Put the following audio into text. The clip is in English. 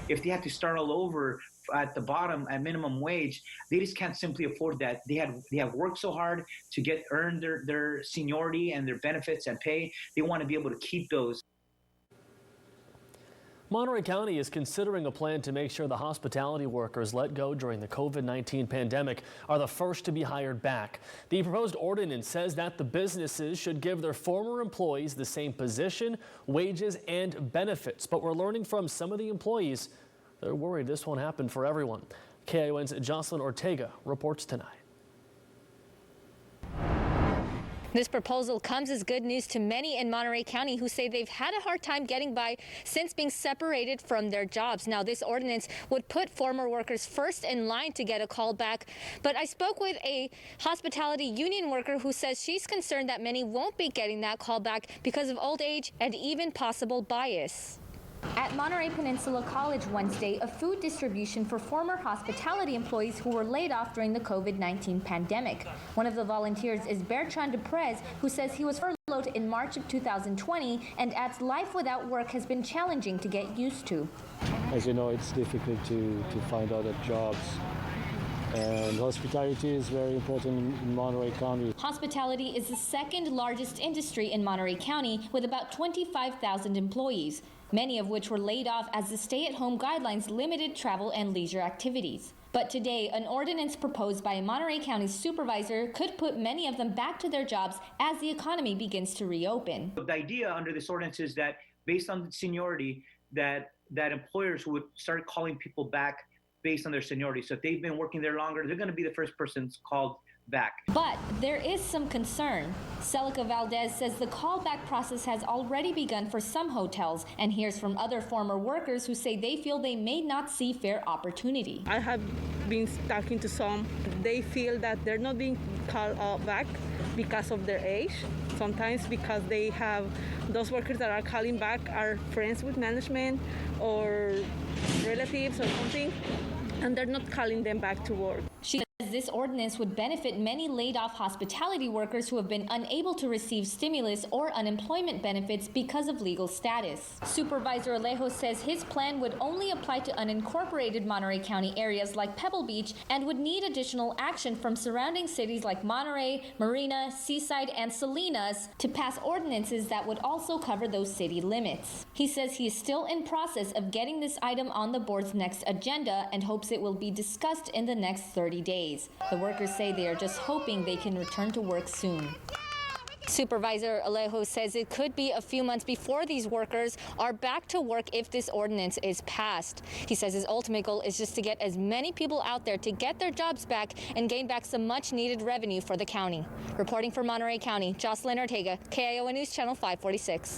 if they have to start all over at the bottom at minimum wage, they just can't simply afford that. They have worked so hard to earn their seniority and their benefits and pay. They want to be able to keep those. Monterey County is considering a plan to make sure the hospitality workers let go during the COVID-19 pandemic are the first to be hired back. The proposed ordinance says that the businesses should give their former employees the same position, wages, and benefits. But we're learning from some of the employees they're worried this won't happen for everyone. KION's Jocelyn Ortega reports tonight. This proposal comes as good news to many in Monterey County who say they've had a hard time getting by since being separated from their jobs. Now, this ordinance would put former workers first in line to get a call back. But I spoke with a hospitality union worker who says she's concerned that many won't be getting that call back because of old age and even possible bias. At Monterey Peninsula College Wednesday, a food distribution for former hospitality employees who were laid off during the COVID-19 pandemic. One of the volunteers is Bertrand Deprez, who says he was furloughed in March of 2020 and adds life without work has been challenging to get used to. As you know, it's difficult to find other jobs. And hospitality is very important in Monterey County. Hospitality is the second largest industry in Monterey County with about 25,000 employees, many of which were laid off as the stay-at-home guidelines limited travel and leisure activities. But today, an ordinance proposed by a Monterey County supervisor could put many of them back to their jobs as the economy begins to reopen. The idea under this ordinance is that based on seniority, that employers would start calling people back based on their seniority. So if they've been working there longer, they're going to be the first persons called back. But there is some concern. Celica Valdez says the callback process has already begun for some hotels and hears from other former workers who say they feel they may not see fair opportunity. I have been talking to some. They feel that they're not being called back because of their age. Sometimes because they have those workers that are calling back are friends with management or relatives or something, and they're not calling them back to work. She says this ordinance would benefit many laid-off hospitality workers who have been unable to receive stimulus or unemployment benefits because of legal status. Supervisor Alejo says his plan would only apply to unincorporated Monterey County areas like Pebble Beach and would need additional action from surrounding cities like Monterey, Marina, Seaside, and Salinas to pass ordinances that would also cover those city limits. He says he is still in process of getting this item on the board's next agenda and hopes it will be discussed in the next 30 days. The workers say they are just hoping they can return to work soon. Supervisor Alejo says it could be a few months before these workers are back to work if this ordinance is passed. He says his ultimate goal is just to get as many people out there to get their jobs back and gain back some much needed revenue for the county. Reporting for Monterey County, Jocelyn Ortega, KION News Channel 546.